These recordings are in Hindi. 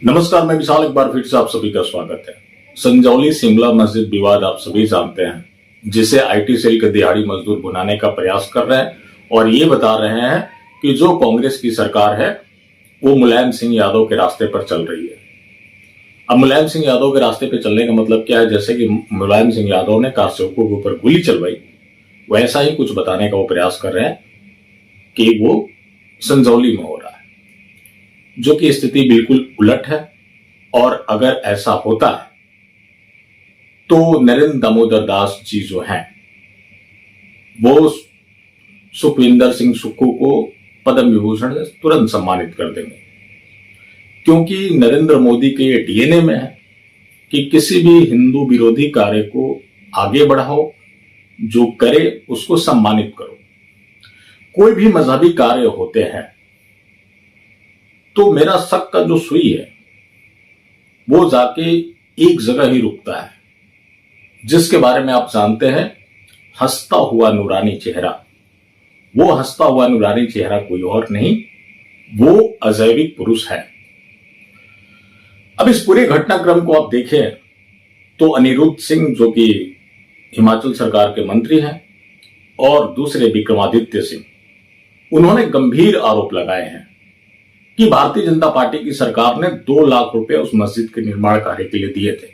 नमस्कार, मैं विशाल एक बार फिर से आप सभी का स्वागत है। संजौली शिमला मस्जिद विवाद आप सभी जानते हैं, जिसे आईटी सेल के दिहाड़ी मजदूर बुलाने का प्रयास कर रहे हैं और ये बता रहे हैं कि जो कांग्रेस की सरकार है वो मुलायम सिंह यादव के रास्ते पर चल रही है। अब मुलायम सिंह यादव के रास्ते पर चलने का मतलब क्या है? जैसे कि मुलायम सिंह यादव ने कार सेवकों के ऊपर गोली चलवाई, वैसा ही कुछ बताने का वो प्रयास कर रहे हैं कि वो संजौली में हो रहा है, जो कि स्थिति बिल्कुल उलट है। और अगर ऐसा होता है तो नरेंद्र दामोदर दास जी जो हैं वो सुखविंदर सिंह सुक्खू को पद्म विभूषण से तुरंत सम्मानित कर देंगे, क्योंकि नरेंद्र मोदी के ये डीएनए में है कि किसी भी हिंदू विरोधी कार्य को आगे बढ़ाओ, जो करे उसको सम्मानित करो। कोई भी मजहबी कार्य होते हैं तो मेरा शक का जो सुई है वो जाके एक जगह ही रुकता है, जिसके बारे में आप जानते हैं, हंसता हुआ नूरानी चेहरा। वो हंसता हुआ नूरानी चेहरा कोई और नहीं, वो अजैविक पुरुष है। अब इस पूरे घटनाक्रम को आप देखें तो अनिरुद्ध सिंह, जो कि हिमाचल सरकार के मंत्री हैं, और दूसरे विक्रमादित्य सिंह, उन्होंने गंभीर आरोप लगाए हैं कि भारतीय जनता पार्टी की सरकार ने 2 लाख रुपए उस मस्जिद के निर्माण कार्य के लिए दिए थे।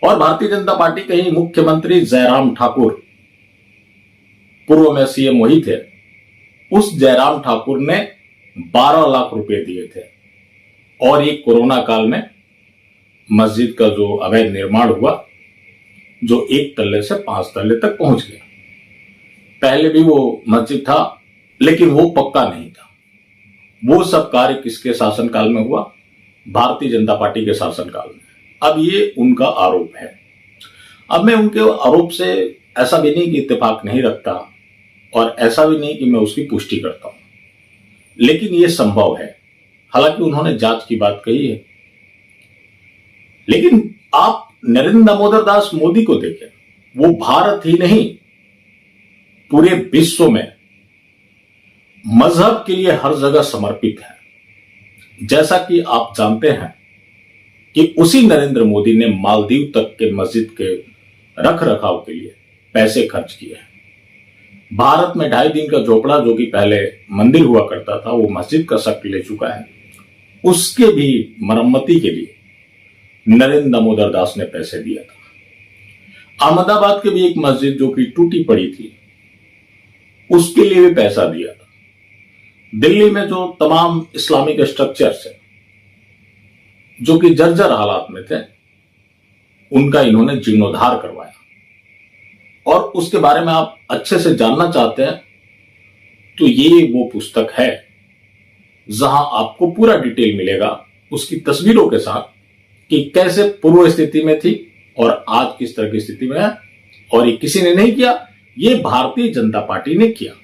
और भारतीय जनता पार्टी के ही मुख्यमंत्री जयराम ठाकुर, पूर्व में सीएम वही थे, उस जयराम ठाकुर ने 12 लाख रुपए दिए थे। और ये कोरोना काल में मस्जिद का जो अवैध निर्माण हुआ, जो 1 तल्ले से 5 तल्ले तक पहुंच गया। पहले भी वो मस्जिद था, लेकिन वो पक्का नहीं था। वो सब कार्य किसके शासनकाल में हुआ? भारतीय जनता पार्टी के शासनकाल में। अब ये उनका आरोप है। अब मैं उनके आरोप से ऐसा भी नहीं कि इत्तेफाक नहीं रखता, और ऐसा भी नहीं कि मैं उसकी पुष्टि करता हूं, लेकिन ये संभव है। हालांकि उन्होंने जांच की बात कही है, लेकिन आप नरेंद्र दामोदर दास मोदी को देखें, वो भारत ही नहीं पूरे विश्व में मजहब के लिए हर जगह समर्पित है। जैसा कि आप जानते हैं कि उसी नरेंद्र मोदी ने मालदीव तक के मस्जिद के रख रखाव के लिए पैसे खर्च किए हैं। भारत में 2.5 दिन का झोपड़ा, जो कि पहले मंदिर हुआ करता था, वो मस्जिद का शक्ल ले चुका है। उसके भी मरम्मती के लिए नरेंद्र दामोदर दास ने पैसे दिया था। अहमदाबाद के भी एक मस्जिद, जो कि टूटी पड़ी थी, उसके लिए भी पैसा दिया था। दिल्ली में जो तमाम इस्लामिक स्ट्रक्चर्स है, जो कि जर्जर हालात में थे, उनका इन्होंने जीर्णोद्धार करवाया। और उसके बारे में आप अच्छे से जानना चाहते हैं तो ये वो पुस्तक है जहां आपको पूरा डिटेल मिलेगा, उसकी तस्वीरों के साथ, कि कैसे पूर्व स्थिति में थी और आज किस तरह की स्थिति में है। और ये किसी ने नहीं किया, ये भारतीय जनता पार्टी ने किया।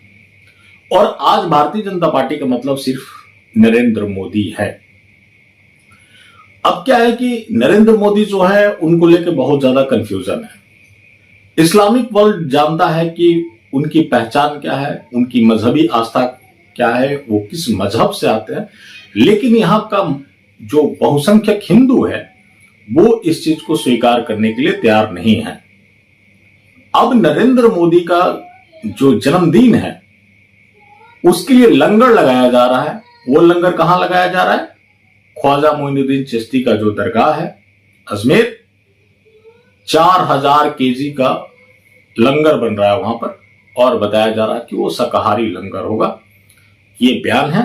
और आज भारतीय जनता पार्टी का मतलब सिर्फ नरेंद्र मोदी है। अब क्या है कि नरेंद्र मोदी जो है, उनको लेकर बहुत ज्यादा कंफ्यूजन है। इस्लामिक वर्ल्ड जानता है कि उनकी पहचान क्या है, उनकी मजहबी आस्था क्या है, वो किस मजहब से आते हैं। लेकिन यहां का जो बहुसंख्यक हिंदू है, वो इस चीज को स्वीकार करने के लिए तैयार नहीं है। अब नरेंद्र मोदी का जो जन्मदिन है, उसके लिए लंगर लगाया जा रहा है। वो लंगर कहां लगाया जा रहा है? ख्वाजा मोइनुद्दीन चिश्ती का जो दरगाह है अजमेर, 4000 केजी का लंगर बन रहा है वहां पर, और बताया जा रहा है कि वो शाकाहारी लंगर होगा। ये बयान है,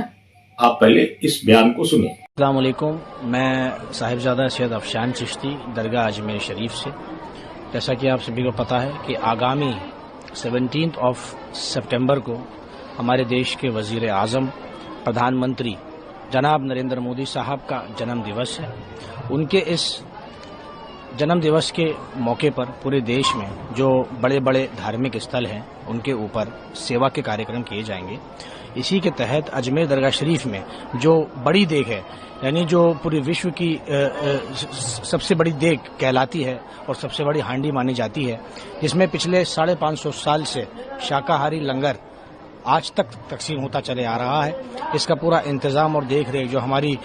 आप पहले इस बयान को सुनिए। अस्सलाम वालेकुम, मैं साहिबजादा सैयद अफशान चिश्ती, दरगाह अजमेर शरीफ से। जैसा कि आप सभी को पता है कि आगामी 17 सितंबर को हमारे देश के वजीर आज़म, प्रधानमंत्री जनाब नरेंद्र मोदी साहब का जन्म दिवस है। उनके इस जन्म दिवस के मौके पर पूरे देश में जो बड़े बड़े धार्मिक स्थल हैं, उनके ऊपर सेवा के कार्यक्रम किए जाएंगे। इसी के तहत अजमेर दरगाह शरीफ में जो बड़ी देग है, यानी जो पूरे विश्व की सबसे बड़ी देग कहलाती है और सबसे बड़ी हांडी मानी जाती है, जिसमें पिछले 550 साल से शाकाहारी लंगर आज तक तकसीम होता चले आ रहा है। इसका पूरा इंतजाम और देख रेख जो हमारी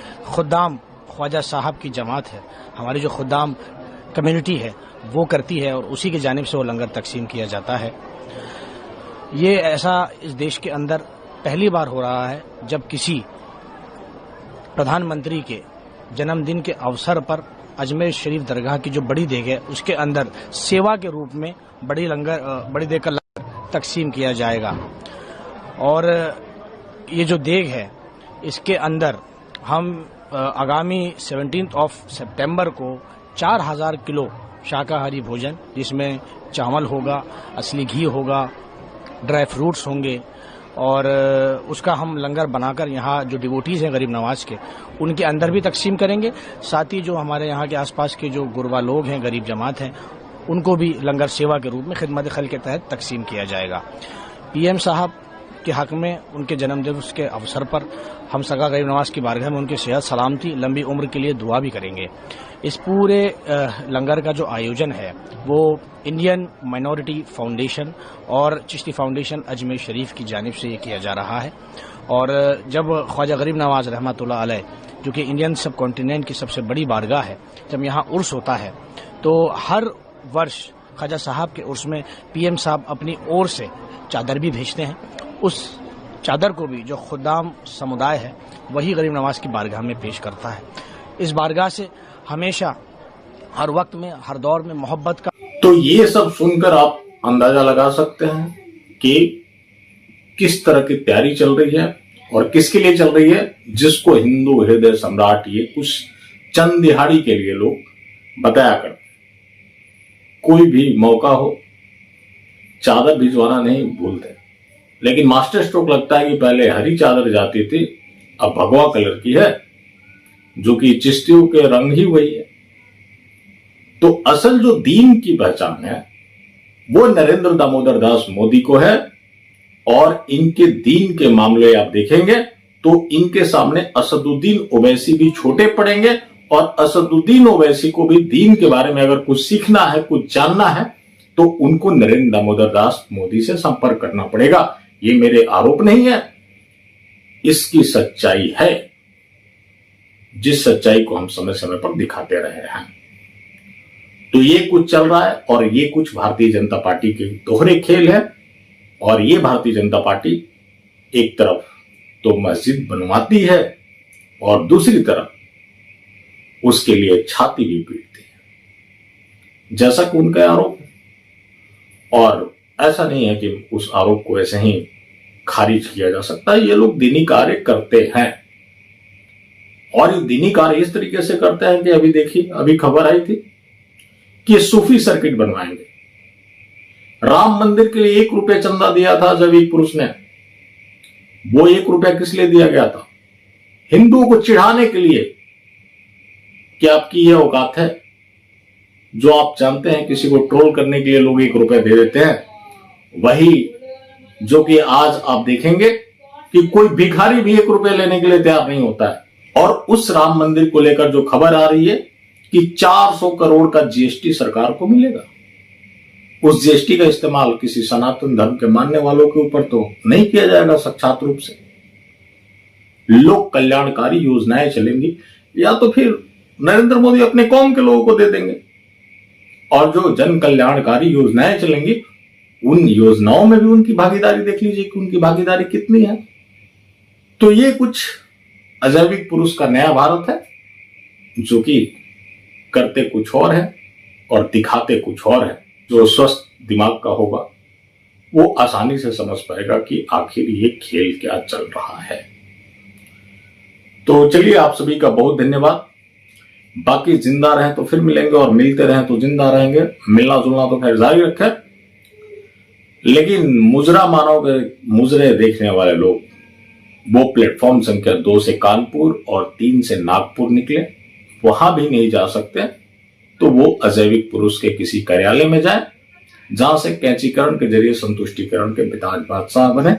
ख्वाजा साहब की जमात है, हमारी जो खुदाम कम्युनिटी है वो करती है और उसी की जानिब से वो लंगर तकसीम किया जाता है। ये ऐसा इस देश के अंदर पहली बार हो रहा है जब किसी प्रधानमंत्री के जन्मदिन के अवसर पर अजमेर शरीफ दरगाह की जो बड़ी देग है उसके अंदर सेवा के रूप में बड़ी देग का लंगर तकसीम किया जाएगा। और ये जो देग है इसके अंदर हम आगामी 17 सितंबर को 4000 किलो शाकाहारी भोजन, जिसमें चावल होगा, असली घी होगा, ड्राई फ्रूट्स होंगे और उसका हम लंगर बनाकर यहाँ जो डिवोटीज़ हैं गरीब नवाज के उनके अंदर भी तकसीम करेंगे। साथ ही जो हमारे यहाँ के आसपास के जो गुरबा लोग हैं, गरीब जमात हैं, उनको भी लंगर सेवा के रूप में खिदमत खल के तहत तकसीम किया जाएगा। पीएम साहब के हक में उनके जन्मदिन के अवसर पर हम सगा गरीब नवाज की बारगाह में उनकी सेहत सलामती लंबी उम्र के लिए दुआ भी करेंगे। इस पूरे लंगर का जो आयोजन है वो इंडियन माइनॉरिटी फाउंडेशन और चिश्ती फाउंडेशन अजमेर शरीफ की जानिब से ये किया जा रहा है। और जब ख्वाजा गरीब नवाज रहमतुल्लाह अलैह, जो कि इंडियन सब कॉन्टिनेंट की सबसे बड़ी बारगाह है, जब यहाँ उर्स होता है तो हर वर्ष ख्वाजा साहब के उर्स में पीएम साहब अपनी ओर से चादर भी भेजते हैं। उस चादर को भी जो खुदाम समुदाय है वही गरीब नवाज की बारगाह में पेश करता है। इस बारगाह से हमेशा हर वक्त में हर दौर में मोहब्बत का। तो ये सब सुनकर आप अंदाजा लगा सकते हैं कि किस तरह की तैयारी चल रही है और किसके लिए चल रही है, जिसको हिंदू हृदय सम्राट ये कुछ चंद दिहाड़ी के लिए लोग बताया करते। कोई भी मौका हो चादर भिजवाना नहीं भूलते, लेकिन मास्टर स्ट्रोक लगता है कि पहले हरी चादर जाती थी, अब भगवा कलर की है, जो कि चिश्तियों के रंग ही वही है। तो असल जो दीन की पहचान है वो नरेंद्र दामोदर दास मोदी को है। और इनके दीन के मामले आप देखेंगे तो इनके सामने असदुद्दीन ओवैसी भी छोटे पड़ेंगे। और असदुद्दीन ओवैसी को भी दीन के बारे में अगर कुछ सीखना है, कुछ जानना है, तो उनको नरेंद्र दामोदर दास मोदी से संपर्क करना पड़ेगा। ये मेरे आरोप नहीं है, इसकी सच्चाई है, जिस सच्चाई को हम समय समय पर दिखाते रहे हैं। तो ये कुछ चल रहा है और ये कुछ भारतीय जनता पार्टी के दोहरे खेल है। और ये भारतीय जनता पार्टी एक तरफ तो मस्जिद बनवाती है और दूसरी तरफ उसके लिए छाती भी पीटती है, जैसा कि उनका आरोप है। और ऐसा नहीं है कि उस आरोप को ऐसे ही खारिज किया जा सकता है। ये लोग दीनी कार्य करते हैं और ये दीनी कार्य इस तरीके से करते हैं कि अभी देखिए, अभी खबर आई थी कि सूफी सर्किट बनवाएंगे। राम मंदिर के लिए 1 रुपया चंदा दिया था जब एक पुरुष ने, वो 1 रुपया किस लिए दिया गया था? हिंदुओं को चिढ़ाने के लिए कि आपकी यह औकात है। जो आप जानते हैं किसी को ट्रोल करने के लिए लोग 1 रुपया दे देते हैं, वही जो कि आज आप देखेंगे कि कोई भिखारी भी 1 रुपया लेने के लिए तैयार नहीं होता है। और उस राम मंदिर को लेकर जो खबर आ रही है कि 400 करोड़ का जीएसटी सरकार को मिलेगा, उस जीएसटी का इस्तेमाल किसी सनातन धर्म के मानने वालों के ऊपर तो नहीं किया जाएगा साक्षात रूप से। लोक कल्याणकारी योजनाएं चलेंगी या तो फिर नरेंद्र मोदी अपने कौम के लोगों को दे देंगे। और जो जन कल्याणकारी योजनाएं चलेंगी उन योजनाओं में भी उनकी भागीदारी देख लीजिए कि उनकी भागीदारी कितनी है। तो ये कुछ अजैविक पुरुष का नया भारत है, जो कि करते कुछ और है और दिखाते कुछ और है। जो स्वस्थ दिमाग का होगा वो आसानी से समझ पाएगा कि आखिर ये खेल क्या चल रहा है। तो चलिए, आप सभी का बहुत धन्यवाद। बाकी जिंदा रहें तो फिर मिलेंगे और मिलते रहें तो जिंदा रहेंगे। मिलना जुलना तो खैर जारी रखें, लेकिन मुजरा मानव के मुजरे देखने वाले लोग वो प्लेटफॉर्म संख्या 2 से कानपुर और 3 से नागपुर निकले, वहां भी नहीं जा सकते तो वो अजैविक पुरुष के किसी कार्यालय में जाए, जहां से कैंचीकरण के जरिए संतुष्टिकरण के पिताज बादशाह बने।